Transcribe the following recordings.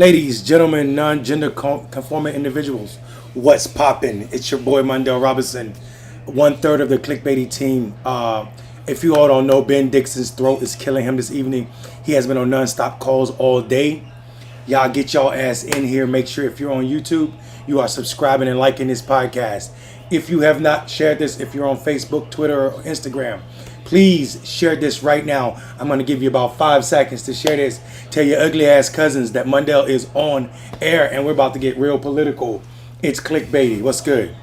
Ladies, gentlemen, non-gender conforming individuals, what's poppin'? It's your boy Mondell Robinson, 1/3 of the Clickbaity team. If you all don't know, Ben Dixon's throat is killing him this evening. He has been on non-stop calls all day. Y'all get y'all ass in here. Make sure if you're on YouTube, you are subscribing and liking this podcast. If you have not shared this, if you're on Facebook, Twitter, or Instagram, please share this right now. I'm going to give you about 5 seconds to share this. Tell your ugly ass cousins that Mondell is on air and we're about to get real political. It's Clickbaity. What's good?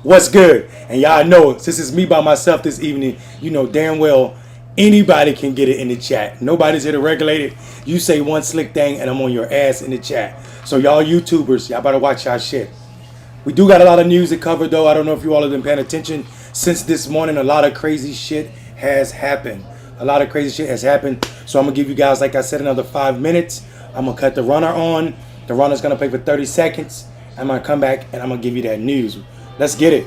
What's good? And y'all know, since it's me by myself this evening, you know damn well anybody can get it in the chat. Nobody's here to regulate it. You say one slick thing and I'm on your ass in the chat. So y'all YouTubers, y'all better watch y'all shit. We do got a lot of news to cover though. I don't know if you all have been paying attention. Since this morning, a lot of crazy shit has happened. A lot of crazy shit has happened. So I'm going to give you guys, like I said, another 5 minutes. I'm going to cut the runner on. The runner's going to play for 30 seconds. I'm going to come back and I'm going to give you that news. Let's get it.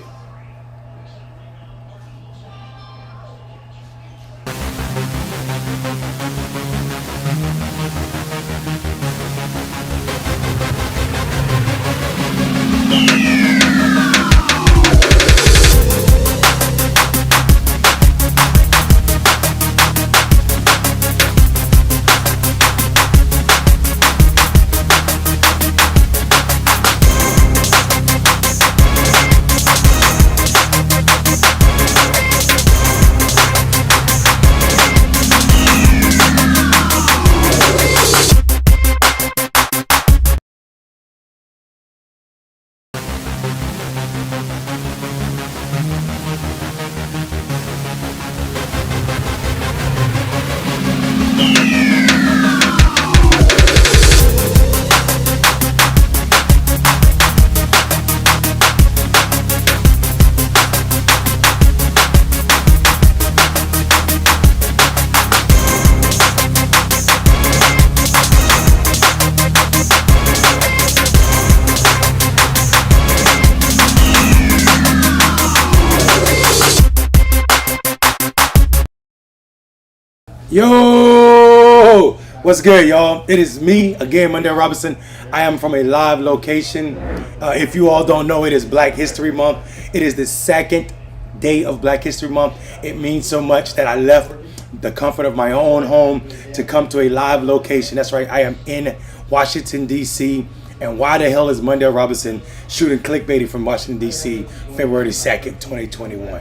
Yo, what's good, y'all? It is me again, Mondell Robinson. I am from a live location. If you all don't know, it is Black History Month. It is the second day of Black History Month. It means so much that I left the comfort of my own home to come to a live location. That's right, I am in Washington, D.C. And why the hell is Mondell Robinson shooting Clickbaity from Washington, D.C. February 2nd, 2021?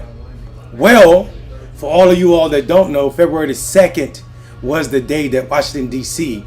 Well, for all of you all that don't know, February 2nd was the day that Washington, D.C.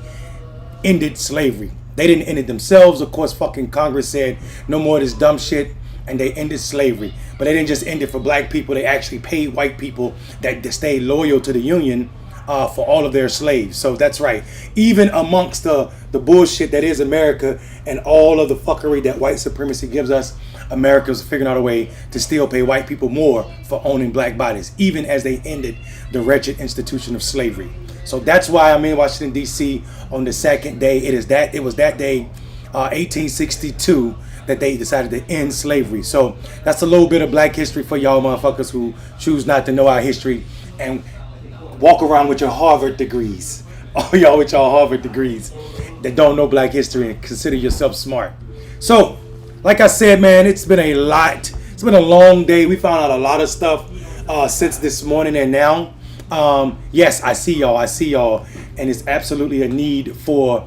ended slavery. They didn't end it themselves. Of course, fucking Congress said no more of this dumb shit, and they ended slavery. But they didn't just end it for black people. They actually paid white people that stayed loyal to the Union for all of their slaves. So that's right. Even amongst the bullshit that is America and all of the fuckery that white supremacy gives us, America's figuring out a way to still pay white people more for owning black bodies, even as they ended the wretched institution of slavery. So that's why I'm in Washington, D.C. on the second day. It was that day, 1862, that they decided to end slavery. So that's a little bit of black history for y'all motherfuckers who choose not to know our history and walk around with your Harvard degrees. All y'all with y'all Harvard degrees that don't know black history and consider yourself smart. So, like I said, man, it's been a lot. It's been a long day. We found out a lot of stuff since this morning and now. Yes, I see y'all. And it's absolutely a need for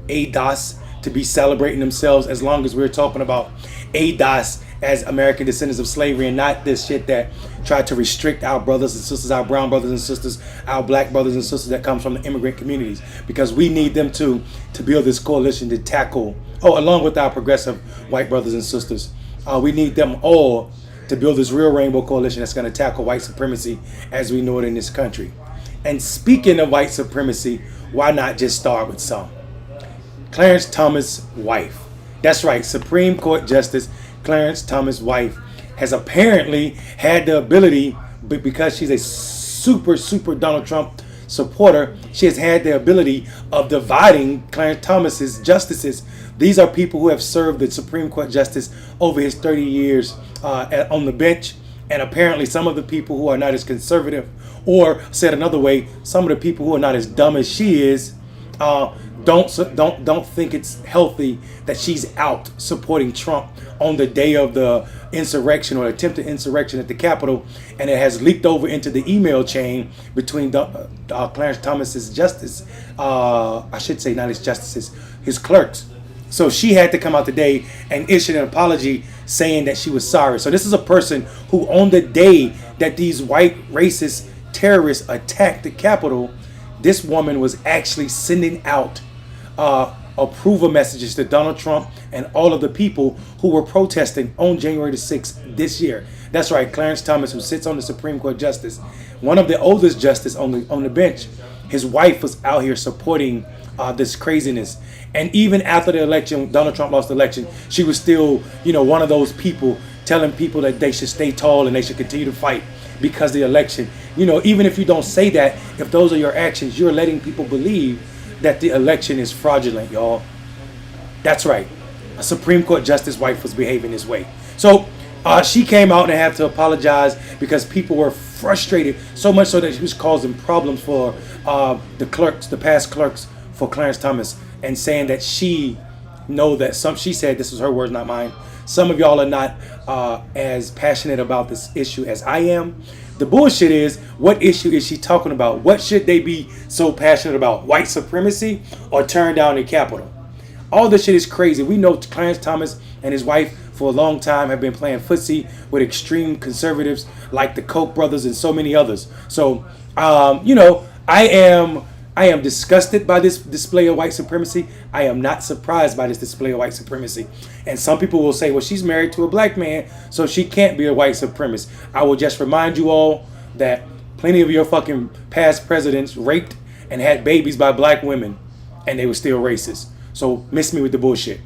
ADOS to be celebrating themselves, as long as we're talking about ADOS as American descendants of slavery and not this shit that tried to restrict our brothers and sisters, our brown brothers and sisters, our black brothers and sisters that comes from the immigrant communities, because we need them to build this coalition to tackle, along with our progressive white brothers and sisters. We need them all to build this real rainbow coalition that's going to tackle white supremacy as we know it in this country. And speaking of white supremacy, why not just start with some? Clarence Thomas' wife. That's right, Supreme Court Justice Clarence Thomas' wife has apparently had the ability, because she's a super Donald Trump supporter, she has had the ability of dividing Clarence Thomas's justices. These are people who have served the Supreme Court justice over his 30 years on the bench, And apparently some of the people who are not as conservative, or said another way, some of the people who are not as dumb as she is, don't think it's healthy that she's out supporting Trump on the day of the insurrection or attempted insurrection at the Capitol, and it has leaked over into the email chain between Clarence Thomas's justice, I should say not his justices, his clerks. So she had to come out today and issue an apology saying that she was sorry. So this is a person who, on the day that these white racist terrorists attacked the Capitol, this woman was actually sending out approval messages to Donald Trump and all of the people who were protesting on January the 6th this year. That's right, Clarence Thomas, who sits on the Supreme Court justice, one of the oldest justices on the bench. His wife was out here supporting this craziness. And even after the election, Donald Trump lost the election, she was still, one of those people telling people that they should stay tall and they should continue to fight because the election, even if you don't say that, if those are your actions, you're letting people believe that the election is fraudulent, y'all. That's right. A Supreme Court justice wife was behaving this way. So she came out and had to apologize because people were frustrated, so much so that she was causing problems for the past clerks for Clarence Thomas, and saying that she said, this was her words, not mine, some of y'all are not as passionate about this issue as I am. The bullshit is, what issue is she talking about? What should they be so passionate about? White supremacy or turn down the Capitol? All this shit is crazy. We know Clarence Thomas and his wife for a long time have been playing footsie with extreme conservatives like the Koch brothers and so many others. So, I am disgusted by this display of white supremacy. I am not surprised by this display of white supremacy. And some people will say, well, she's married to a black man, so she can't be a white supremacist. I will just remind you all that plenty of your fucking past presidents raped and had babies by black women, and they were still racist. So miss me with the bullshit.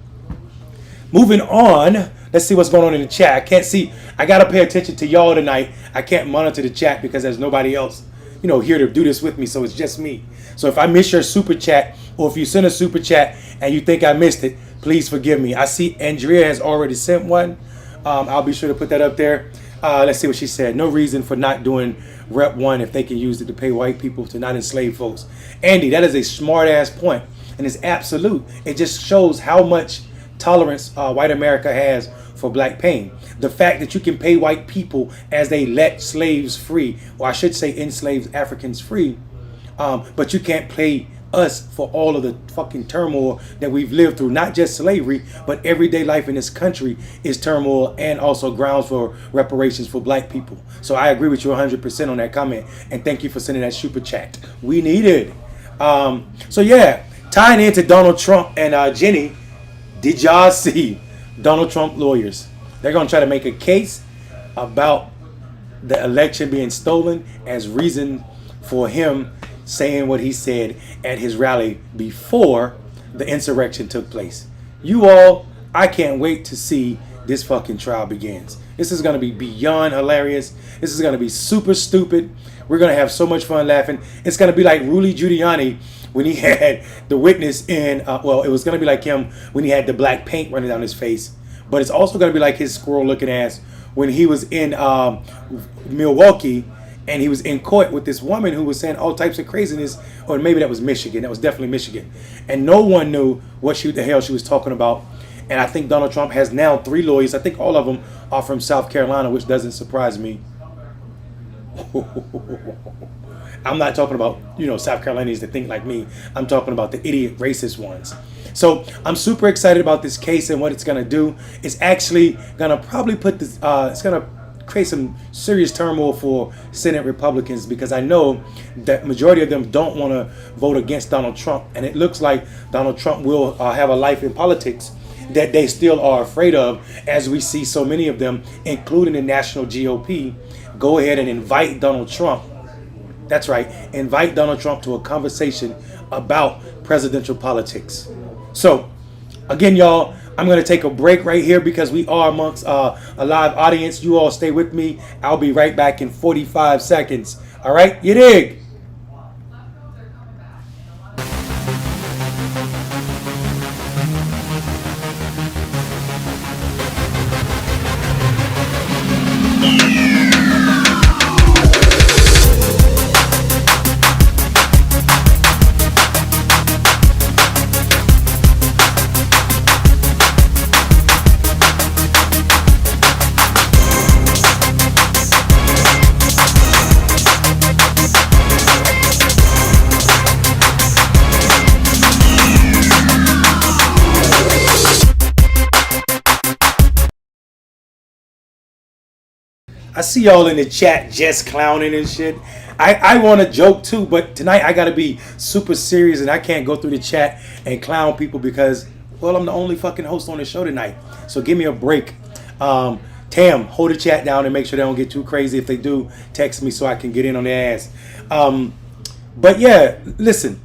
Moving on, let's see what's going on in the chat. I can't see. I got to pay attention to y'all tonight. I can't monitor the chat because there's nobody else, here to do this with me. So it's just me. So if I miss your super chat, or if you send a super chat and you think I missed it, please forgive me. I see Andrea has already sent one. I'll be sure to put that up there. Let's see what she said. No reason for not doing Rep 1 if they can use it to pay white people to not enslave folks. Andy, that is a smart ass point, and it's absolute. It just shows how much tolerance white America has for black pain. The fact that you can pay white people as they let slaves free, or I should say enslaved Africans free, but you can't pay us for all of the fucking turmoil that we've lived through. Not just slavery, but everyday life in this country is turmoil and also grounds for reparations for black people. So I agree with you 100% on that comment, and thank you for sending that super chat. We need it. So yeah, tying into Donald Trump and Jenny, did y'all see Donald Trump lawyers? They're going to try to make a case about the election being stolen as reason for him saying what he said at his rally before the insurrection took place. You all, I can't wait to see this fucking trial begins. This is going to be beyond hilarious. This is going to be super stupid. We're going to have so much fun laughing. It's going to be like Rudy Giuliani when he had the witness in, it was going to be like him when he had the black paint running down his face. But it's also going to be like his squirrel-looking ass when he was in Milwaukee and he was in court with this woman who was saying all types of craziness, or maybe that was Michigan. That was definitely Michigan. And no one knew what the hell she was talking about. And I think Donald Trump has now 3 lawyers. I think all of them are from South Carolina, which doesn't surprise me. I'm not talking about, South Carolinians that think like me. I'm talking about the idiot racist ones. So I'm super excited about this case and what it's going to do. It's actually going to probably put this, it's going to create some serious turmoil for Senate Republicans, because I know that majority of them don't want to vote against Donald Trump. And it looks like Donald Trump will have a life in politics that they still are afraid of, as we see so many of them, including the national GOP, go ahead and invite Donald Trump. That's right, invite Donald Trump to a conversation about presidential politics. So, again, y'all, I'm going to take a break right here because we are amongst a live audience. You all stay with me. I'll be right back in 45 seconds. All right? You dig? I see y'all in the chat just clowning and shit. I want to joke too, but tonight I got to be super serious and I can't go through the chat and clown people because, well, I'm the only fucking host on the show tonight. So give me a break. Tam, hold the chat down and make sure they don't get too crazy. If they do, text me so I can get in on their ass. But yeah, listen.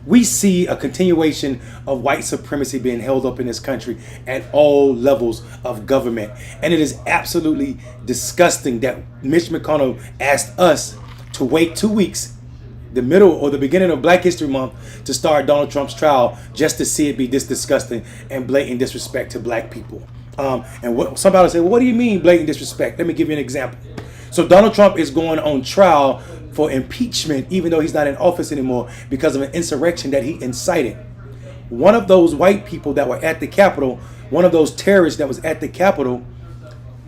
We see a continuation of white supremacy being held up in this country at all levels of government. And it is absolutely disgusting that Mitch McConnell asked us to wait 2 weeks, the middle or the beginning of Black History Month, to start Donald Trump's trial just to see it be this disgusting and blatant disrespect to black people. And what somebody say, well, what do you mean blatant disrespect? Let me give you an example. So Donald Trump is going on trial for impeachment, even though he's not in office anymore, because of an insurrection that he incited. One of those white people that were at the Capitol, one of those terrorists that was at the Capitol,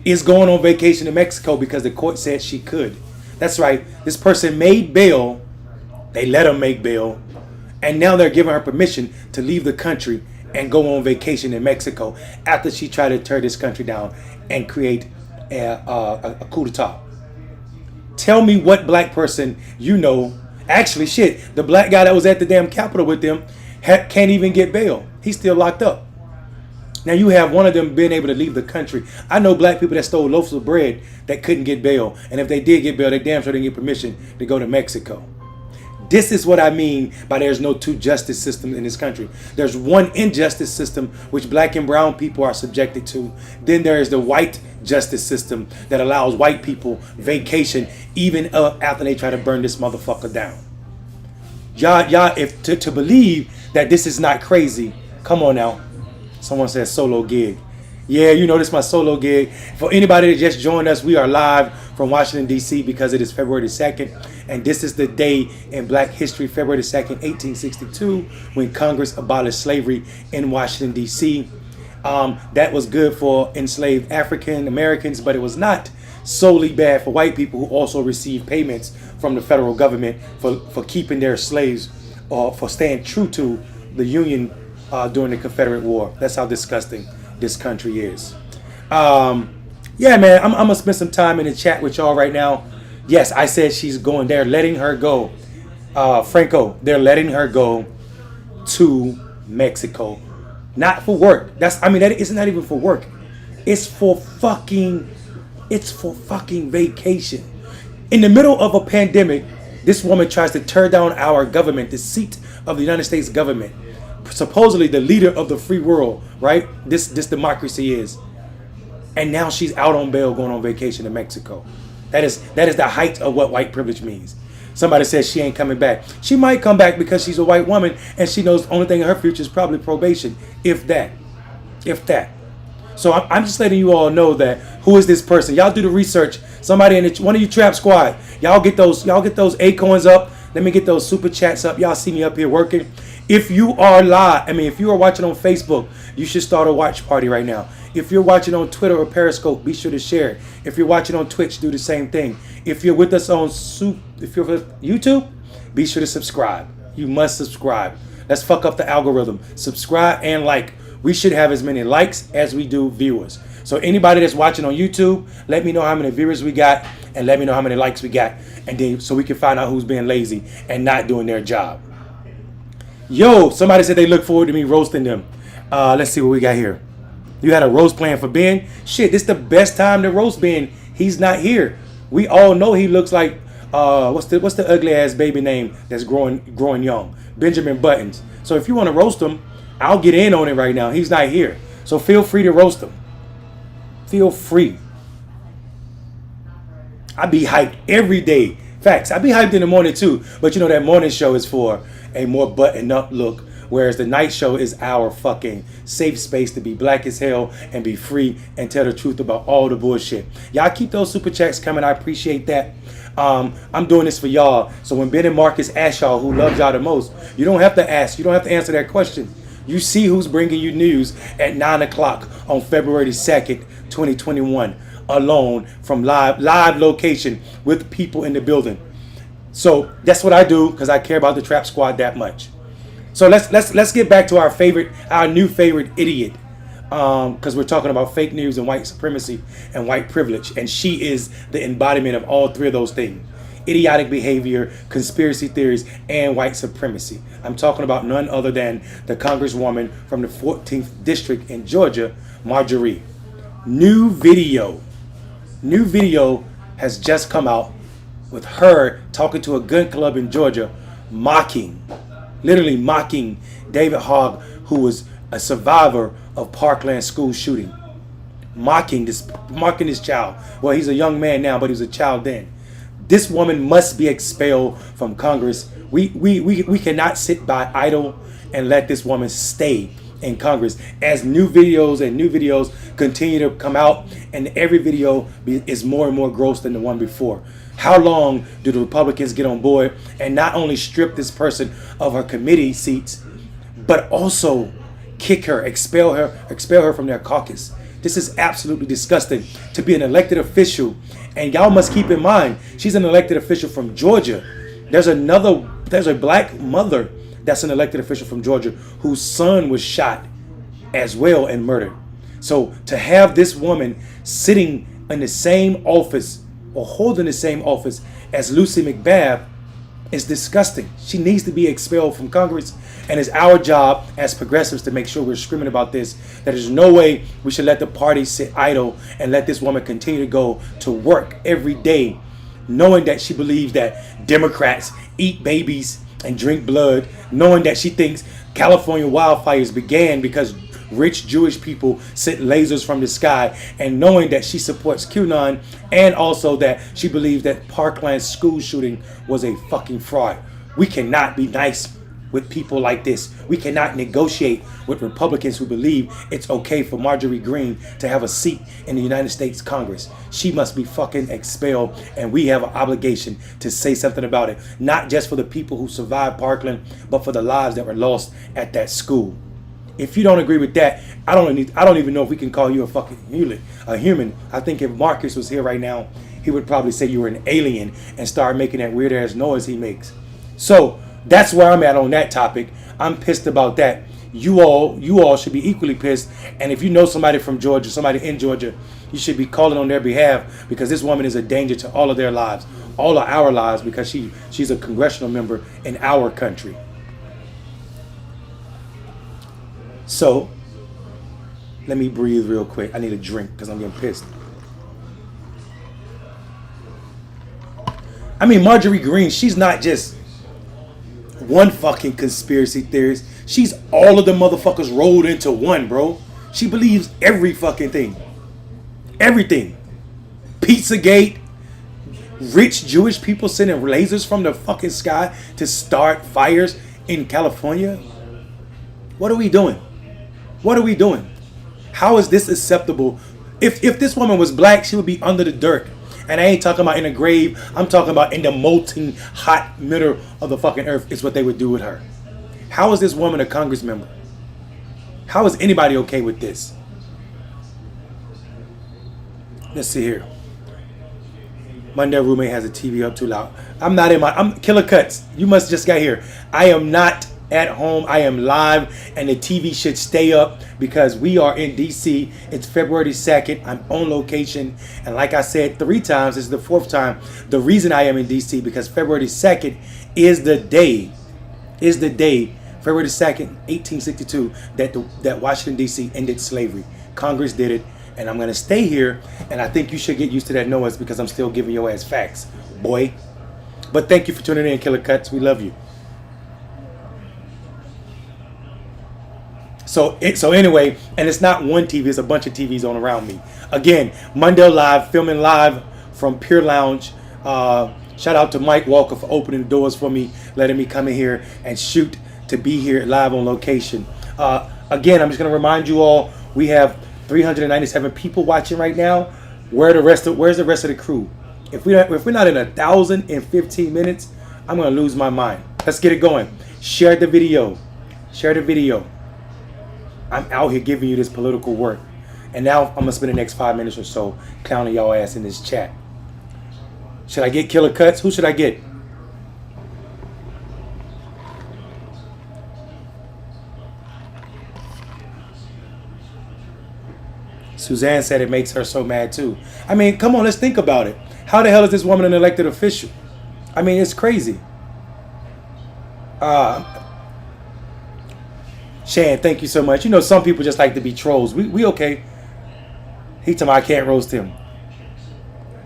is going on vacation to Mexico because the court said she could. That's right. This person made bail. They let her make bail. And now they're giving her permission to leave the country and go on vacation in Mexico after she tried to tear this country down and create a coup d'etat. Tell me what black person you know. Actually, shit, the black guy that was at the damn Capitol with them can't even get bail. He's still locked up. Now you have one of them being able to leave the country. I know black people that stole loaves of bread that couldn't get bail. And if they did get bail, they damn sure didn't get permission to go to Mexico. This is what I mean by there's no two justice systems in this country. There's one injustice system which black and brown people are subjected to. Then there is the white justice system that allows white people vacation even after they try to burn this motherfucker down. Y'all, if to believe that this is not crazy, come on now. Someone says solo gig. Yeah, you know this is my solo gig. For anybody that just joined us, we are live from Washington, D.C. because it is February the 2nd. And this is the day in Black history, February the 2nd, 1862, when Congress abolished slavery in Washington, D.C. That was good for enslaved African Americans, but it was not solely bad for white people who also received payments from the federal government for keeping their slaves or for staying true to the Union during the Confederate War. That's how disgusting this country is. Yeah, man, I'm gonna spend some time in the chat with y'all right now. Yes, I said she's going. They're letting her go. Franco, they're letting her go to Mexico. Not for work. That isn't not even for work. It's for fucking vacation. In the middle of a pandemic, this woman tries to tear down our government, the seat of the United States government. Supposedly the leader of the free world, right? This democracy is. And now she's out on bail going on vacation to Mexico. That is the height of what white privilege means. Somebody says she ain't coming back. She might come back because she's a white woman and she knows the only thing in her future is probably probation, if that. So I'm just letting you all know that who is this person. Y'all do the research. Somebody in one of you trap squad. Y'all get those acorns up. Let me get those super chats up. Y'all see me up here working. If you are live, if you are watching on Facebook, you should start a watch party right now. If you're watching on Twitter or Periscope, be sure to share it. If you're watching on Twitch, do the same thing. If you're with us on YouTube, be sure to subscribe. You must subscribe. Let's fuck up the algorithm. Subscribe and like. We should have as many likes as we do viewers. So anybody that's watching on YouTube, let me know how many viewers we got and let me know how many likes we got. And then so we can find out who's being lazy and not doing their job. Yo, somebody said they look forward to me roasting them. Let's see what we got here. You had a roast plan for Ben? Shit, this is the best time to roast Ben. He's not here. We all know he looks like what's the ugly ass baby name that's growing young? Benjamin Buttons. So if you want to roast him, I'll get in on it right now. He's not here. So feel free to roast him. Feel free. I be hyped every day. Facts. I be hyped in the morning too. But you know that morning show is for a more buttoned up look. Whereas the night show is our fucking safe space to be black as hell and be free and tell the truth about all the bullshit. Y'all keep those super chats coming. I appreciate that. I'm doing this for y'all. So when Ben and Marcus ask y'all who loves y'all the most, you don't have to ask. You don't have to answer that question. You see who's bringing you news at 9 o'clock on February the 2nd, 2021, alone from live location with people in the building. So that's what I do because I care about the Trap Squad that much. So let's get back to our new favorite idiot. because we're talking about fake news and white supremacy and white privilege. And she is the embodiment of all three of those things: idiotic behavior, conspiracy theories, and white supremacy. I'm talking about none other than the Congresswoman from the 14th District in Georgia, Marjorie. New video has just come out with her talking to a gun club in Georgia, literally mocking David Hogg, who was a survivor of Parkland school shooting. Mocking this child. Well, he's a young man now, but he was a child then. This woman must be expelled from Congress. We cannot sit by idle and let this woman stay in Congress as new videos continue to come out, and every video is more and more gross than the one before. How long do the Republicans get on board and not only strip this person of her committee seats, but also kick her, expel her from their caucus? This is absolutely disgusting to be an elected official. And y'all must keep in mind, she's an elected official from Georgia. There's a black mother that's an elected official from Georgia whose son was shot as well and murdered. So to have this woman sitting in the same office or holding the same office as Lucy McBath is disgusting. She needs to be expelled from Congress, and it's our job as progressives to make sure we're screaming about this, that there's no way we should let the party sit idle and let this woman continue to go to work every day knowing that she believes that Democrats eat babies and drink blood, knowing that she thinks California wildfires began because rich Jewish people sent lasers from the sky, and knowing that she supports QAnon, and also that she believes that Parkland school shooting was a fucking fraud. We cannot be nice with people like this. We cannot negotiate with Republicans who believe it's okay for Marjorie Greene to have a seat in the United States Congress. She must be fucking expelled, and we have an obligation to say something about it, not just for the people who survived Parkland, but for the lives that were lost at that school. If you don't agree with that, I don't even know if we can call you a fucking human. I think if Marcus was here right now, he would probably say you were an alien and start making that weird ass noise he makes. So that's where I'm at on that topic. I'm pissed about that. You all should be equally pissed. And if you know somebody from Georgia, somebody in Georgia, you should be calling on their behalf, because this woman is a danger to all of their lives, all of our lives, because she's a congressional member in our country. So, let me breathe real quick. I need a drink because I'm getting pissed. I mean, Marjorie Greene, she's not just one fucking conspiracy theorist. She's all of the motherfuckers rolled into one, bro. She believes every fucking thing. Everything. Pizzagate. Rich Jewish people sending lasers from the fucking sky to start fires in California. What are we doing? What are we doing? How is this acceptable? If this woman was black, she would be under the dirt. And I ain't talking about in a grave. I'm talking about in the molten hot middle of the fucking earth is what they would do with her. How is this woman a Congress member? How is anybody okay with this? Let's see here. Monday roommate has a TV up too loud. I'm Killer Cuts. You must just got here. I am not at home. I am live, and the TV should stay up because we are in DC. It's February 2nd. I'm on location, and like I said 3 times, this is the 4th time. The reason I am in DC because February 2nd is the day, February 2nd, 1862, that Washington DC ended slavery. Congress did it, and I'm gonna stay here, and I think you should get used to that noise because I'm still giving your ass facts, boy. But thank you for tuning in, Killer Cuts. We love you. So anyway, and it's not one TV, it's a bunch of TVs on around me. Again, Monday Live, filming live from Pure Lounge. Shout out to Mike Walker for opening the doors for me, letting me come in here and shoot to be here live on location. Again, I'm just going to remind you all, we have 397 people watching right now. Where's the rest of the crew? If we're not in 1,015 minutes, I'm going to lose my mind. Let's get it going. Share the video. I'm out here giving you this political work. And now I'm going to spend the next 5 minutes or so clowning y'all ass in this chat. Should I get Killer Cuts? Who should I get? Suzanne said it makes her so mad too. I mean, come on, let's think about it. How the hell is this woman an elected official? I mean, it's crazy. Shan, thank you so much. You know, some people just like to be trolls. We okay. He told me I can't roast him.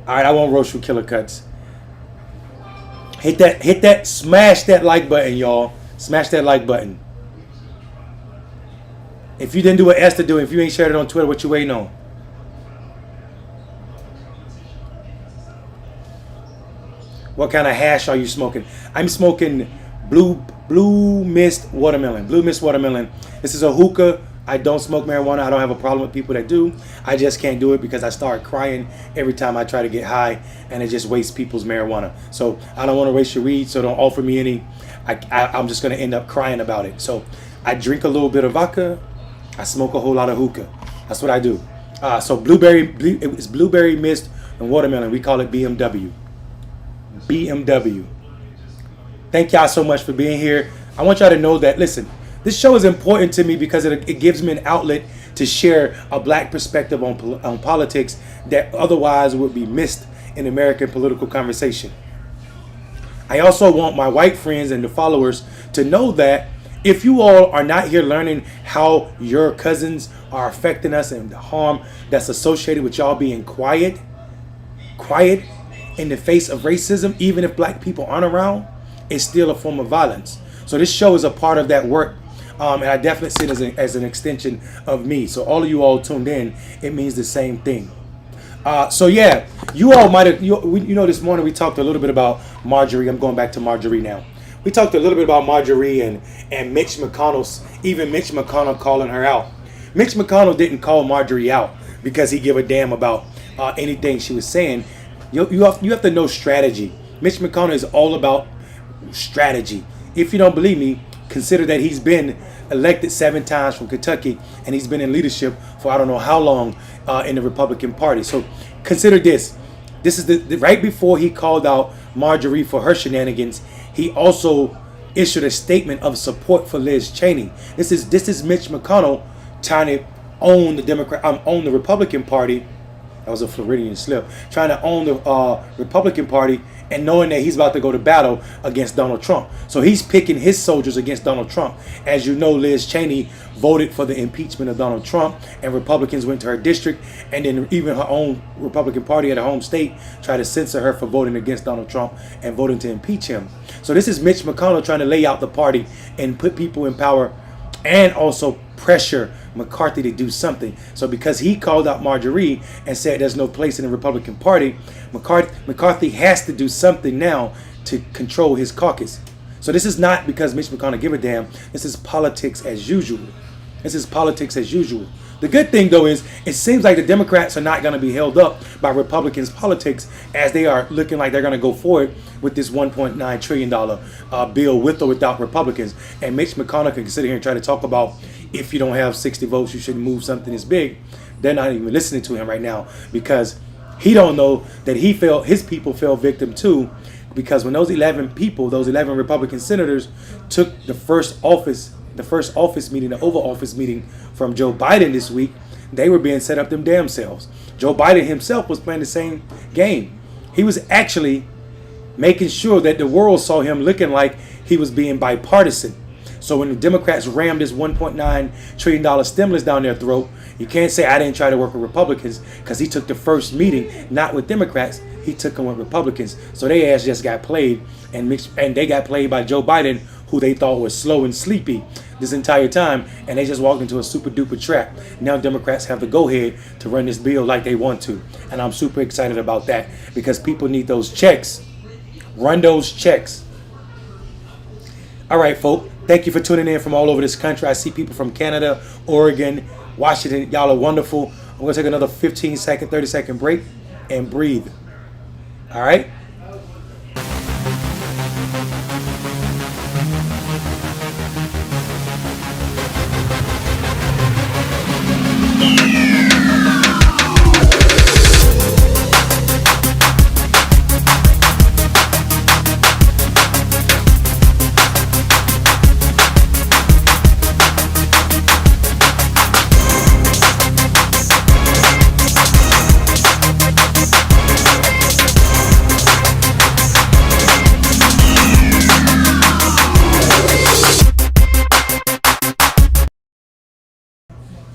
All right, I won't roast you, Killer Cuts. Hit that, smash that like button, y'all. Smash that like button. If you didn't do what Esther do, if you ain't shared it on Twitter, what you waiting on? What kind of hash are you smoking? I'm smoking blue mist watermelon. Blue mist watermelon. This is a hookah. I don't smoke marijuana. I don't have a problem with people that do. I just can't do it because I start crying every time I try to get high, and it just wastes people's marijuana. So I don't want to waste your weed, so don't offer me any. I'm just going to end up crying about it. So I drink a little bit of vodka. I smoke a whole lot of hookah. That's what I do. So it's blueberry mist and watermelon. We call it BMW. BMW. Thank y'all so much for being here. I want y'all to know that, listen, this show is important to me because it gives me an outlet to share a black perspective on politics that otherwise would be missed in American political conversation. I also want my white friends and the followers to know that if you all are not here learning how your cousins are affecting us and the harm that's associated with y'all being quiet in the face of racism, even if black people aren't around, it's still a form of violence. So this show is a part of that work. And I definitely see it as an extension of me. So all of you all tuned in, it means the same thing. So yeah, you all might have, you know, this morning we talked a little bit about Marjorie. I'm going back to Marjorie now. We talked a little bit about Marjorie and Mitch McConnell calling her out. Mitch McConnell didn't call Marjorie out because he gave a damn about anything she was saying. You have to know strategy. Mitch McConnell is all about strategy. If you don't believe me, consider that he's been elected 7 times from Kentucky, and he's been in leadership for I don't know how long in the Republican Party. So consider this. This is the right before he called out Marjorie for her shenanigans, he also issued a statement of support for Liz Cheney. This is Mitch McConnell trying to own the Republican Party. That was a Floridian slip. Trying to own the Republican Party and knowing that he's about to go to battle against Donald Trump. So he's picking his soldiers against Donald Trump. As you know, Liz Cheney voted for the impeachment of Donald Trump, and Republicans went to her district, and then even her own Republican Party at her home state tried to censor her for voting against Donald Trump and voting to impeach him. So this is Mitch McConnell trying to lay out the party and put people in power and also pressure McCarthy to do something. So because he called out Marjorie and said there's no place in the Republican Party, McCarthy has to do something now to control his caucus. So this is not because Mitch McConnell give a damn. This is politics as usual. This is politics as usual. The good thing, though, is it seems like the Democrats are not going to be held up by Republicans' politics as they are looking like they're going to go forward with this $1.9 trillion bill with or without Republicans. And Mitch McConnell can sit here and try to talk about if you don't have 60 votes, you shouldn't move something this big. They're not even listening to him right now because he don't know that his people fell victim too, because when those 11 Republican senators took the first office meeting, the Oval Office meeting from Joe Biden this week, they were being set up them damn selves. Joe Biden himself was playing the same game. He was actually making sure that the world saw him looking like he was being bipartisan. So when the Democrats rammed this $1.9 trillion stimulus down their throat, you can't say I didn't try to work with Republicans, because he took the first meeting not with Democrats, he took them with Republicans. So their ass just got played, and they got played by Joe Biden, who they thought was slow and sleepy this entire time, and they just walked into a super duper trap. Now Democrats have the go-ahead to run this bill like they want to, and I'm super excited about that because people need those checks. Run those checks. All right, folk. Thank you for tuning in from all over this country. I see people from Canada, Oregon, Washington. Y'all are wonderful. I'm going to take another 15-second, 30-second break and breathe. All right?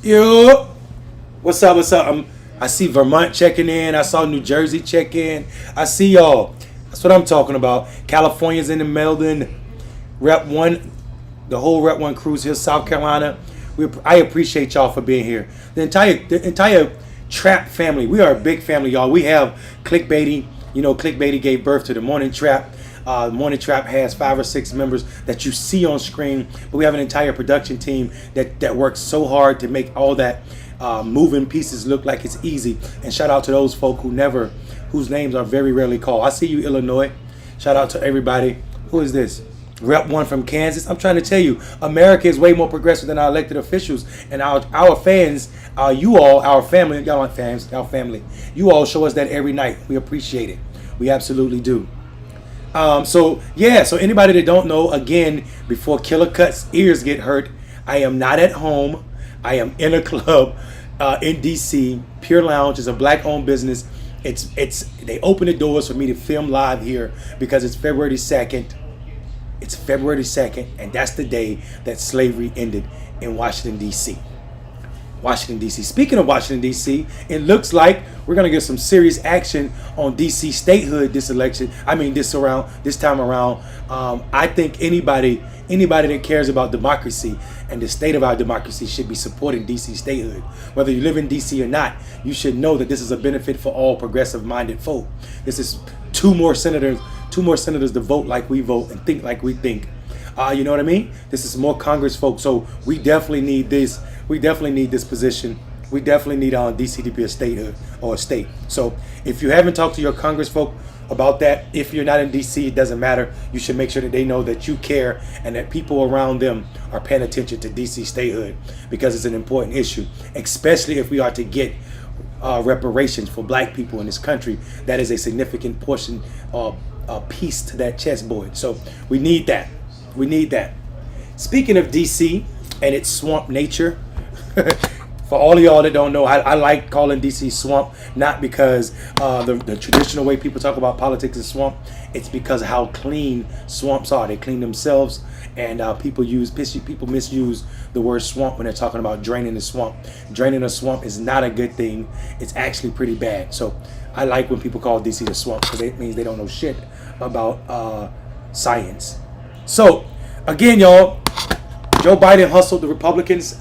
Yo, what's up? What's up? I see Vermont checking in. I saw New Jersey check in. I see y'all. That's what I'm talking about. California's in the building. Rep One, the whole Rep One cruise here, South Carolina. I appreciate y'all for being here. The entire Trap family. We are a big family, y'all. We have Clickbaity. You know, Clickbaity gave birth to the Morning Trap. Morning Trap has 5 or 6 members that you see on screen, but we have an entire production team that works so hard to make all that moving pieces look like it's easy. And shout out to those folk whose names are very rarely called. I see you, Illinois. Shout out to everybody. Who is this? Rep One from Kansas. I'm trying to tell you, America is way more progressive than our elected officials, and our fans, you all, our family, y'all aren't fans, our family. You all show us that every night. We appreciate it. We absolutely do. So anybody that don't know, again, before Killer Cut's ears get hurt, I am not at home. I am in a club in DC. Pure Lounge is a black-owned business. They open the doors for me to film live here because it's February 2nd. It's February 2nd, and that's the day that slavery ended in Washington, D.C. Washington, D.C. Speaking of Washington, D.C., it looks like we're going to get some serious action on D.C. statehood this time around. I think anybody that cares about democracy and the state of our democracy should be supporting D.C. statehood. Whether you live in D.C. or not, you should know that this is a benefit for all progressive-minded folk. This is two more senators to vote like we vote and think like we think. You know what I mean? This is more Congress folk, so we definitely need this. We definitely need this position. We definitely need DC to be a statehood or a state. So if you haven't talked to your Congress folk about that, if you're not in DC, it doesn't matter. You should make sure that they know that you care and that people around them are paying attention to DC statehood because it's an important issue, especially if we are to get reparations for black people in this country. That is a significant portion of a piece to that chessboard. So we need that. We need that. Speaking of DC and its swamp nature, for all of y'all that don't know, I like calling DC swamp, not because the traditional way people talk about politics is swamp. It's because of how clean swamps are. They clean themselves, and people misuse the word swamp when they're talking about draining the swamp. Draining a swamp is not a good thing. It's actually pretty bad. So I like when people call DC the swamp because it means they don't know shit about science. So again, y'all, Joe Biden hustled the Republicans.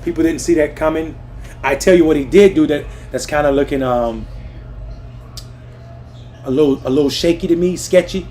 People didn't see that coming. I tell you what he did do that's kind of looking a little shaky to me, sketchy.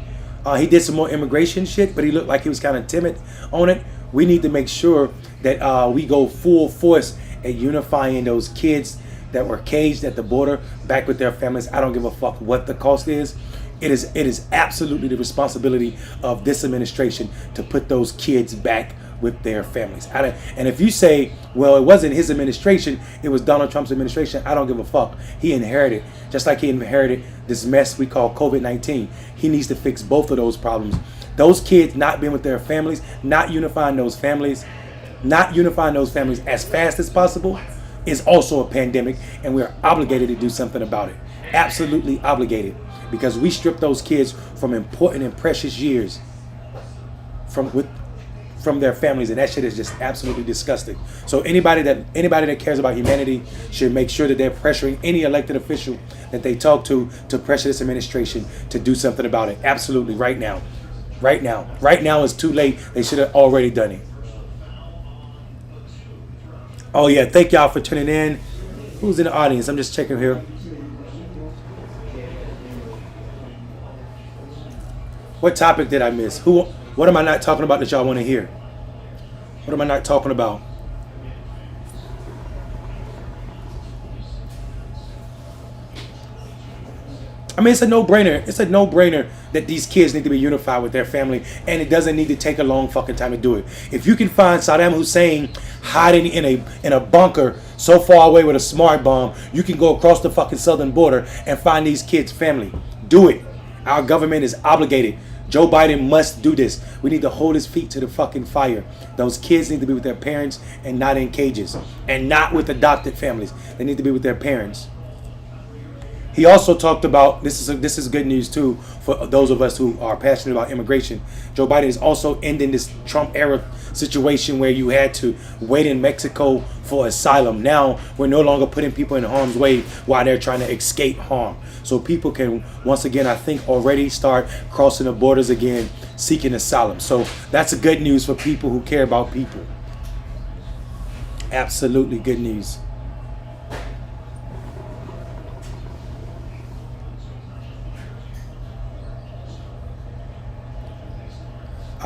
He did some more immigration shit, but he looked like he was kind of timid on it. We need to make sure that we go full force at unifying those kids that were caged at the border back with their families. I don't give a fuck what the cost is. It is absolutely the responsibility of this administration to put those kids back with their families. And if you say, well, it wasn't his administration, it was Donald Trump's administration, I don't give a fuck. He inherited, just like he inherited this mess we call COVID-19. He needs to fix both of those problems. Those kids not being with their families, not unifying those families as fast as possible is also a pandemic, and we're obligated to do something about it. Absolutely obligated. Because we stripped those kids from important and precious years from their families, and that shit is just absolutely disgusting. So anybody that cares about humanity should make sure that they're pressuring any elected official that they talk to pressure this administration to do something about it. Absolutely, right now. Right now is too late. They should have already done it. Oh yeah, thank y'all for tuning in. Who's in the audience? I'm just checking here. What topic did I miss? What am I not talking about that y'all want to hear? What am I not talking about? I mean, it's a no-brainer. It's a no-brainer that these kids need to be unified with their family, and it doesn't need to take a long fucking time to do it. If you can find Saddam Hussein hiding in a bunker so far away with a smart bomb, you can go across the fucking southern border and find these kids' family. Do it. Our government is obligated. Joe Biden must do this. We need to hold his feet to the fucking fire. Those kids need to be with their parents and not in cages, and not with adopted families. They need to be with their parents. He also talked about, this is good news too for those of us who are passionate about immigration. Joe Biden is also ending this Trump era situation where you had to wait in Mexico for asylum. Now we're no longer putting people in harm's way while they're trying to escape harm. So people can once again, I think, already start crossing the borders again, seeking asylum. So that's a good news for people who care about people. Absolutely good news.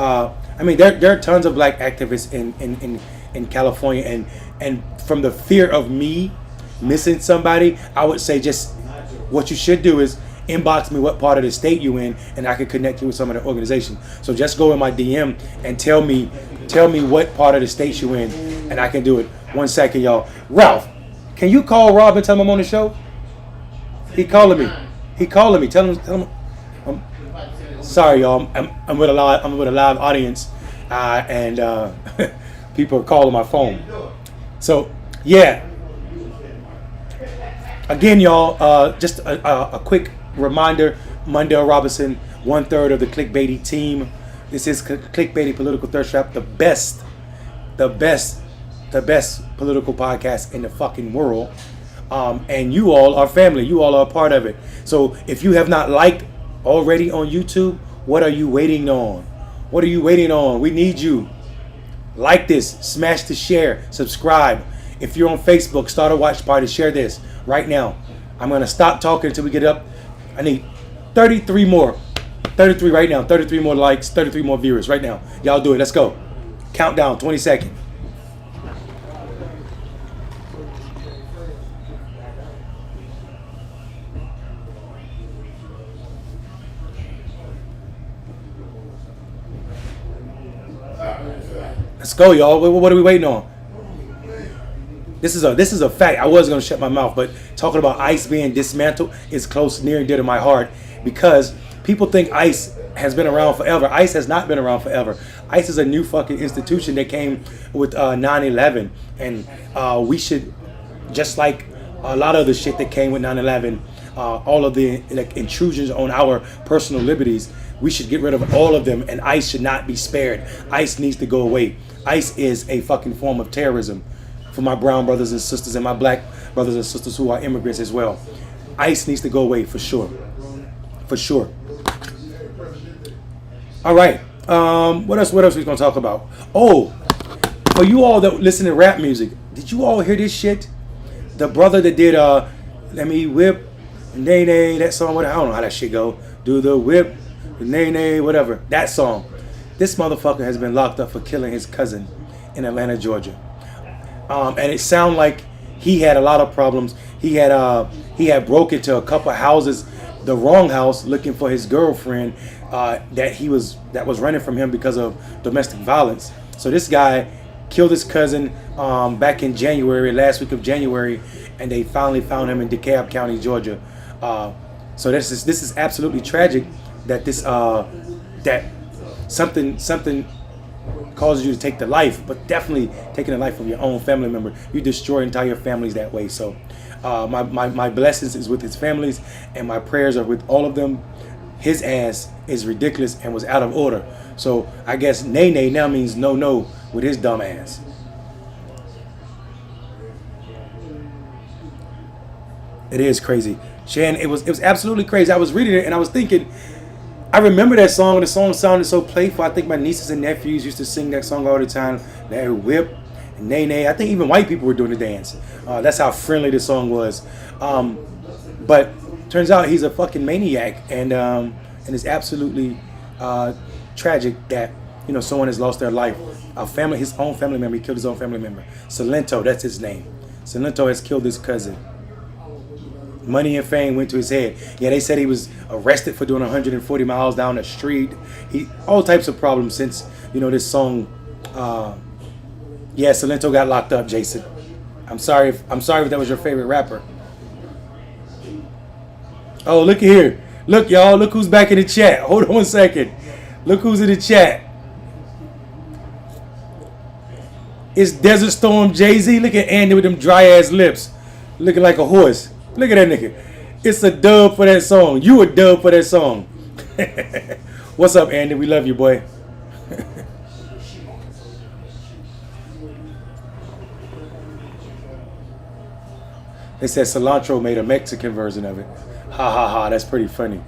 I mean, there are tons of black activists in California, and from the fear of me missing somebody, I would say just what you should do is inbox me what part of the state you in, and I could connect you with some of the organization. So just go in my DM and tell me what part of the state you in, and I can do it. 1 second, y'all. Ralph, can you call Rob and tell him I'm on the show? He calling me. Tell him. Sorry, y'all. I'm with a live audience, and people are calling my phone. So yeah. Again, y'all. Just a quick reminder: Mondale Robinson, 1/3 of the Clickbaity team. This is Clickbaity Political Thirst Trap, the best political podcast in the fucking world. And you all are family. You all are a part of it. So if you have not liked already on YouTube, what are you waiting on? What are you waiting on? We need you. Like this, smash the share, subscribe. If you're on Facebook, start a watch party, share this right now. I'm going to stop talking until we get up. I need 33 more. 33 right now. 33 more likes, 33 more viewers right now. Y'all do it. Let's go. Countdown, 20 seconds. Let's go, y'all. What are we waiting on? This is a fact. I was going to shut my mouth, but talking about ICE being dismantled is close, near and dear to my heart, because people think ICE has been around forever. ICE has not been around forever. ICE is a new fucking institution that came with 9/11, and we should, just like a lot of the shit that came with 9/11, all of the intrusions on our personal liberties, we should get rid of all of them, and ICE should not be spared. ICE needs to go away. ICE is a fucking form of terrorism for my brown brothers and sisters and my black brothers and sisters who are immigrants as well. ICE needs to go away for sure. For sure. All right. What else we gonna talk about? Oh, for you all that listen to rap music, did you all hear this shit? The brother that did Let Me Whip, Nay Nay, that song, I don't know how that shit go. Do the whip, Nay Nay, whatever. That song. This motherfucker has been locked up for killing his cousin in Atlanta, Georgia. And it sounded like he had a lot of problems. He had broke into a couple houses, the wrong house, looking for his girlfriend that was running from him because of domestic violence. So this guy killed his cousin back in January, last week of January, and they finally found him in DeKalb County, Georgia. So this is absolutely tragic that that something causes you to take the life, but definitely taking the life of your own family member. You destroy entire families that way. So my blessings is with his families, and my prayers are with all of them. His ass is ridiculous and was out of order. So I guess nay nay now means no with his dumb ass. It is crazy. Shan, it was absolutely crazy. I was reading it and I was thinking, I remember that song. The song sounded so playful. I think my nieces and nephews used to sing that song all the time. That whip, and nay nay. I think even white people were doing the dance. That's how friendly the song was. But turns out he's a fucking maniac, and it's absolutely tragic that someone has lost their life. His own family member. He killed his own family member. Salento, that's his name. Salento has killed his cousin. Money and fame went to his head. Yeah, they said he was arrested for doing 140 miles down the street. All types of problems since this song. Yeah, Salento got locked up. Jason, I'm sorry if that was your favorite rapper. Oh, look here. Look, y'all. Look who's back in the chat. Hold on 1 second. Look who's in the chat. It's Desert Storm Jay-Z. Look at Andy with them dry ass lips, looking like a horse. Look at that nigga. It's a dub for that song. You a dub for that song. What's up, Andy? We love you, boy. They said cilantro made a Mexican version of it. Ha ha ha. That's pretty funny.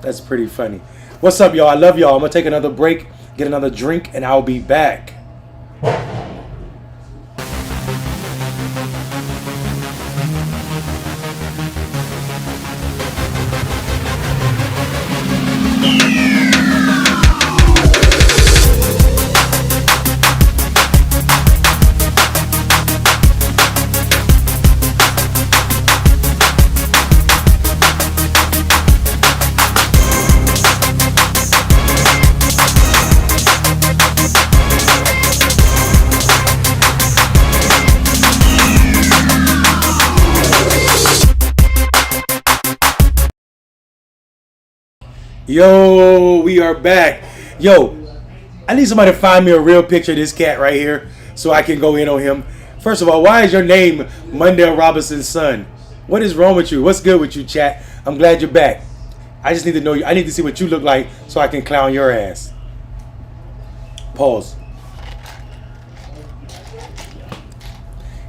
That's pretty funny. What's up, y'all? I love y'all. I'm going to take another break, get another drink, and I'll be back. Yo, we are back. Yo, I need somebody to find me a real picture of this cat right here so I can go in on him. First of all, why is your name Mondale Robinson's son? What is wrong with you? What's good with you, chat? I'm glad you're back. I just need to know you. I need to see what you look like so I can clown your ass. Pause.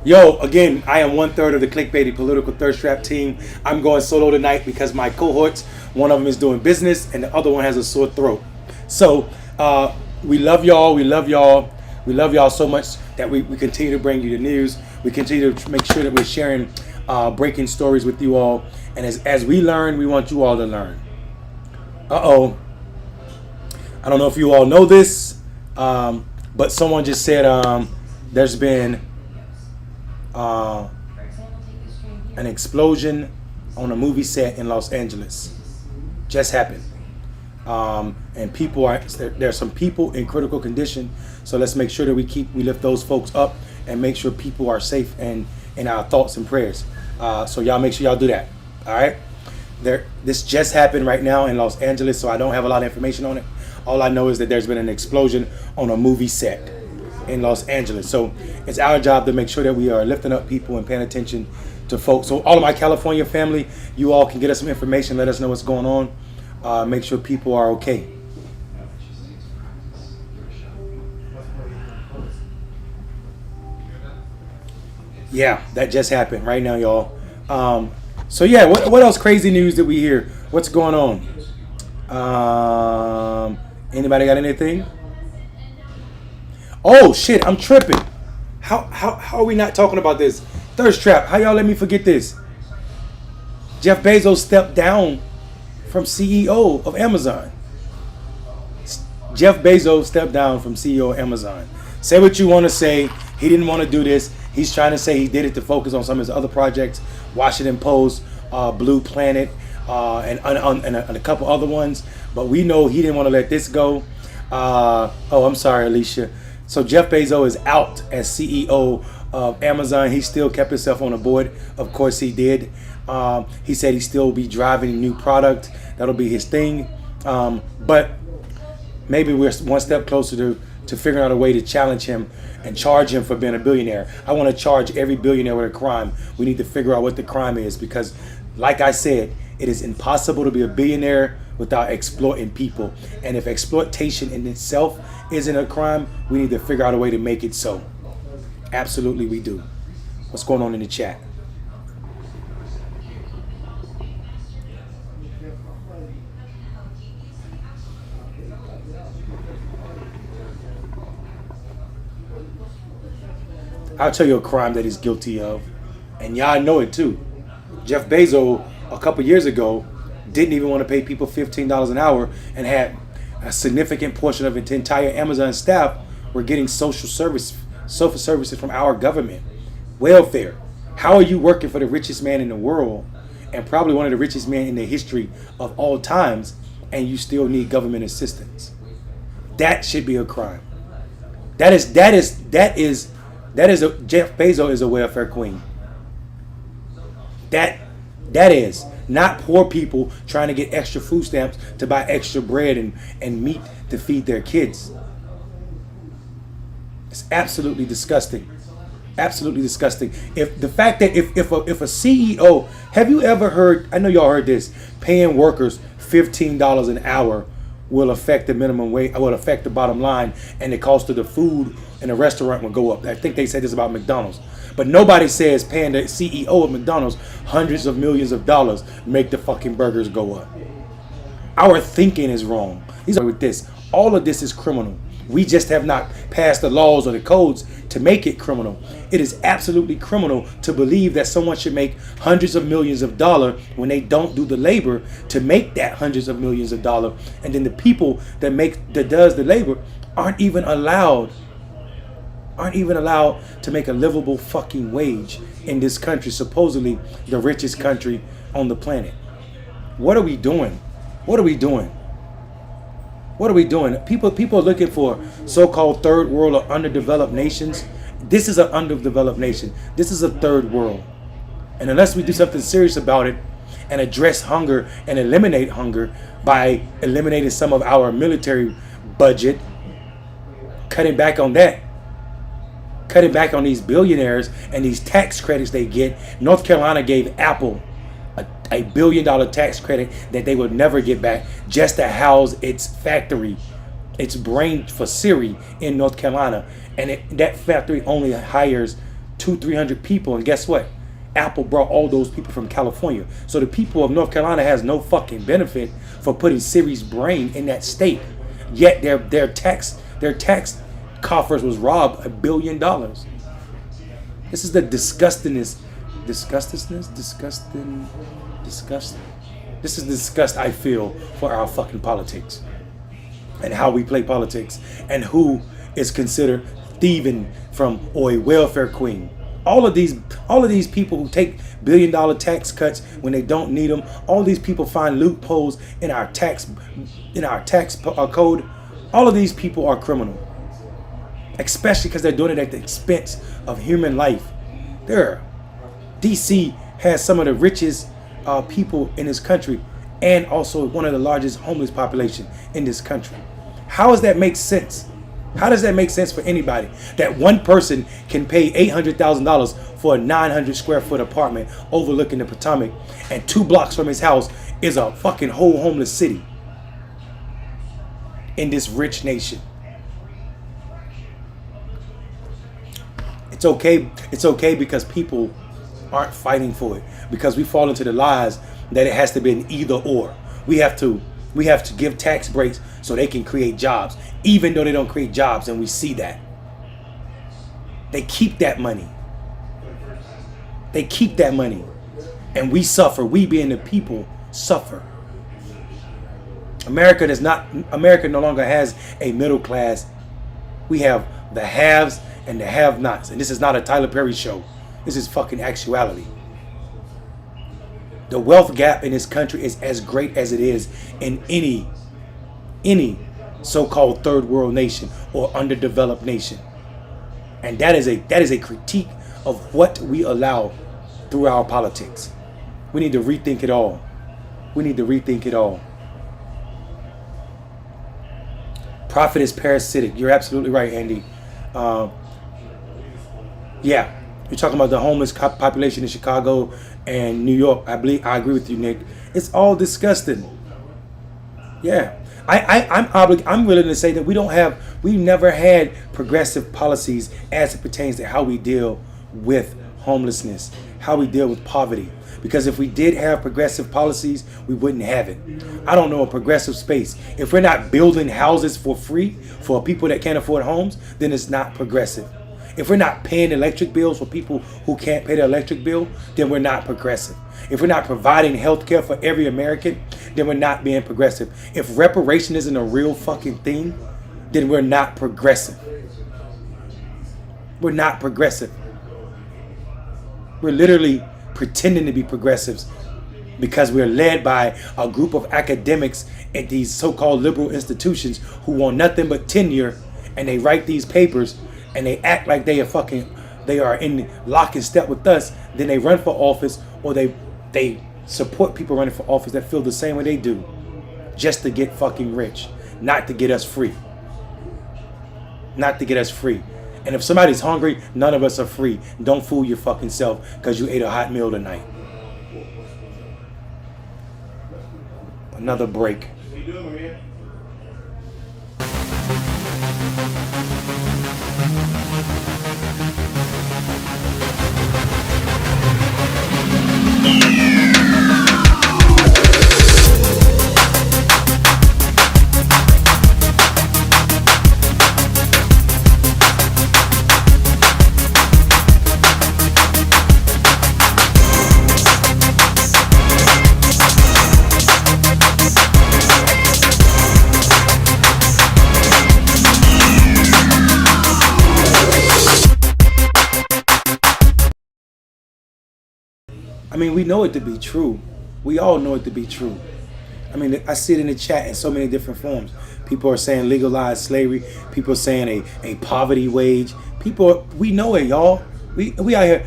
Yo, again, I am 1/3 of the Clickbaity political thirst trap team. I'm going solo tonight because my cohorts, one of them is doing business and the other one has a sore throat. So we love y'all. We love y'all. We love y'all so much that we continue to bring you the news. We continue to make sure that we're sharing breaking stories with you all. And as we learn, we want you all to learn. I don't know if you all know this, but someone just said there's been an explosion on a movie set in Los Angeles. Just happened. And people there's some people in critical condition. So let's make sure that we lift those folks up and make sure people are safe and in our thoughts and prayers. So y'all make sure y'all do that. All right. This just happened right now in Los Angeles, so I don't have a lot of information on it. All I know is that there's been an explosion on a movie set in Los Angeles. So it's our job to make sure that we are lifting up people and paying attention to folks. So all of my California family, you all can get us some information, let us know what's going on, make sure people are okay. Yeah, that just happened right now, y'all. So yeah, what else crazy news did we hear? What's going on? Anybody got anything? Oh shit, I'm tripping. How are we not talking about this? Thirst Trap, how y'all let me forget this? Jeff Bezos stepped down from CEO of Amazon. Jeff Bezos stepped down from CEO of Amazon. Say what you want to say. He didn't want to do this. He's trying to say he did it to focus on some of his other projects, Washington Post, Blue Planet, and a couple other ones. But we know he didn't want to let this go. I'm sorry, Alicia. So Jeff Bezos is out as CEO of Amazon. He still kept himself on the board. Of course he did. He said he still will be driving new product. That'll be his thing. But maybe we're one step closer to figuring out a way to challenge him and charge him for being a billionaire. I want to charge every billionaire with a crime. We need to figure out what the crime is because, like I said, it is impossible to be a billionaire without exploiting people. And if exploitation in itself isn't a crime, we need to figure out a way to make it so. Absolutely we do. What's going on in the chat? I'll tell you a crime that he's guilty of, and y'all know it too. Jeff Bezos, a couple years ago, didn't even want to pay people $15 an hour and had a significant portion of the entire Amazon staff were getting social services from our government. Welfare. How are you working for the richest man in the world and probably one of the richest men in the history of all times and you still need government assistance? That should be a crime. Jeff Bezos is a welfare queen. That is not poor people trying to get extra food stamps to buy extra bread and meat to feed their kids. It's absolutely disgusting. Absolutely disgusting. If the fact that if a CEO, have you ever heard, I know y'all heard this, paying workers $15 an hour will affect the minimum wage, will affect the bottom line, and the cost of the food in a restaurant will go up. I think they said this about McDonald's. But nobody says paying the CEO of McDonald's hundreds of millions of dollars make the fucking burgers go up. Our thinking is wrong. These are with this. All of this is criminal. We just have not passed the laws or the codes to make it criminal. It is absolutely criminal to believe that someone should make hundreds of millions of dollars when they don't do the labor to make that hundreds of millions of dollars. And then the people that does the labor aren't even allowed to make a livable fucking wage in this country, supposedly the richest country on the planet. What are we doing? What are we doing? What are we doing? People are looking for so-called third world or underdeveloped nations. This is an underdeveloped nation. This is a third world. And unless we do something serious about it and address hunger and eliminate hunger by eliminating some of our military budget, cutting back on that, cutting back on these billionaires and these tax credits they get. North Carolina gave Apple a $1 billion tax credit that they would never get back just to house its factory, its brain for Siri in North Carolina. And that factory only hires 200-300 people. And guess what? Apple brought all those people from California. So the people of North Carolina has no fucking benefit for putting Siri's brain in that state. Yet their tax coffers was robbed $1 billion. This is the disgusting. This is disgust I feel for our fucking politics and how we play politics and who is considered thieving from or a welfare queen. All of these people who take $1 billion tax cuts when they don't need them. All these people find loopholes in our tax code. All of these people are criminal, especially because they're doing it at the expense of human life. DC has some of the richest people in this country and also one of the largest homeless population in this country. How does that make sense? How does that make sense for anybody? That one person can pay $800,000 for a 900 square foot apartment overlooking the Potomac, and 2 blocks from his house is a fucking whole homeless city in this rich nation. It's okay because people aren't fighting for it, because we fall into the lies that it has to be an either or. We have to give tax breaks so they can create jobs, even though they don't create jobs, and we see that. They keep that money. They keep that money. And we suffer. We being the people suffer. America no longer has a middle class. We have the haves and the have-nots. And this is not a Tyler Perry show. This is fucking actuality. The wealth gap in this country is as great as it is in any so-called third world nation or underdeveloped nation. And that is a critique of what we allow through our politics. We need to rethink it all. We need to rethink it all. Profit is parasitic. You're absolutely right, Andy. Yeah. You're talking about the homeless population in Chicago and New York. I agree with you, Nick. It's all disgusting. Yeah, I'm willing to say that we never had progressive policies as it pertains to how we deal with homelessness, how we deal with poverty. Because if we did have progressive policies, we wouldn't have it. I don't know a progressive space. If we're not building houses for free for people that can't afford homes, then it's not progressive. If we're not paying electric bills for people who can't pay the electric bill, then we're not progressive. If we're not providing health care for every American, then we're not being progressive. If reparation isn't a real fucking thing, then we're not progressive. We're not progressive. We're literally pretending to be progressives because we're led by a group of academics at these so-called liberal institutions who want nothing but tenure, and they write these papers and they act like they are in lock and step with us. Then they run for office, or they support people running for office that feel the same way they do, just to get fucking rich, not to get us free. Not to get us free. And if somebody's hungry, none of us are free. Don't fool your fucking self because you ate a hot meal tonight. Another break. mean, we know it to be true. We all know it to be true. I mean, I see it in the chat in so many different forms. People are saying legalize slavery. People are saying a poverty wage. We know it, y'all. We out here.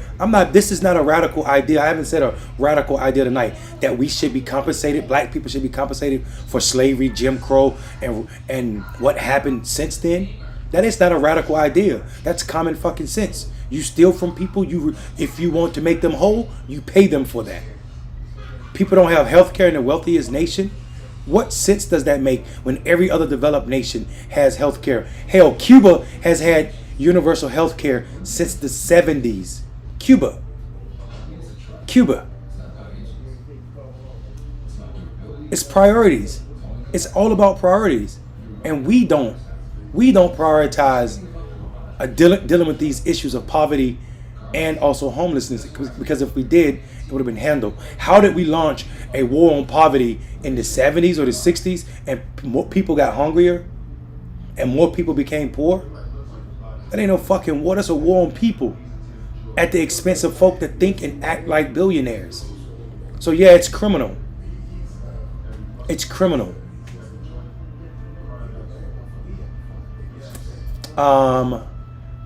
This is not a radical idea. I haven't said a radical idea tonight that we should be compensated. Black people should be compensated for slavery, Jim Crow, and what happened since then. That is not a radical idea. That's common fucking sense. You steal from people. If you want to make them whole, you pay them for that. People don't have health care in the wealthiest nation. What sense does that make when every other developed nation has health care? Hell, Cuba has had universal health care since the 70s. Cuba. It's priorities. It's all about priorities. And we don't prioritize dealing with these issues of poverty and also homelessness, because if we did, it would have been handled. How did we launch a war on poverty in the 70s or the 60s and more people got hungrier and more people became poor? That ain't no fucking war. That's a war on people at the expense of folk that think and act like billionaires. So yeah, it's criminal. It's criminal.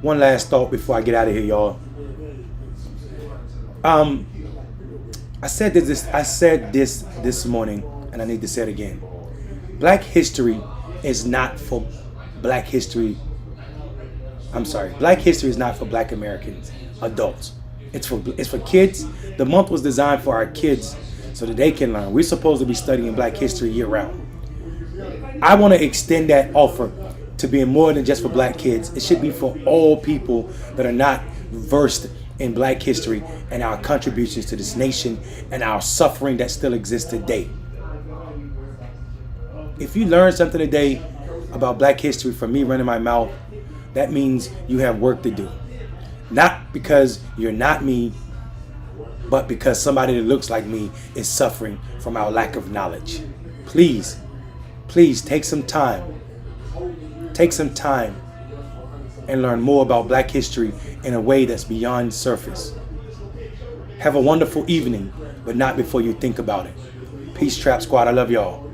One last thought before I get out of here, y'all. I said this morning, and I need to say it again. Black history is not for Black history. Black history is not for Black Americans, adults. It's for kids. The month was designed for our kids so that they can learn. We're supposed to be studying Black history year round. I want to extend that offer to being more than just for Black kids. It should be for all people that are not versed in Black history and our contributions to this nation and our suffering that still exists today. If you learn something today about Black history from me running my mouth, that means you have work to do. Not because you're not me, but because somebody that looks like me is suffering from our lack of knowledge. Please take some time. Take some time and learn more about Black history in a way that's beyond surface. Have a wonderful evening, but not before you think about it. Peace, Trap Squad. I love y'all.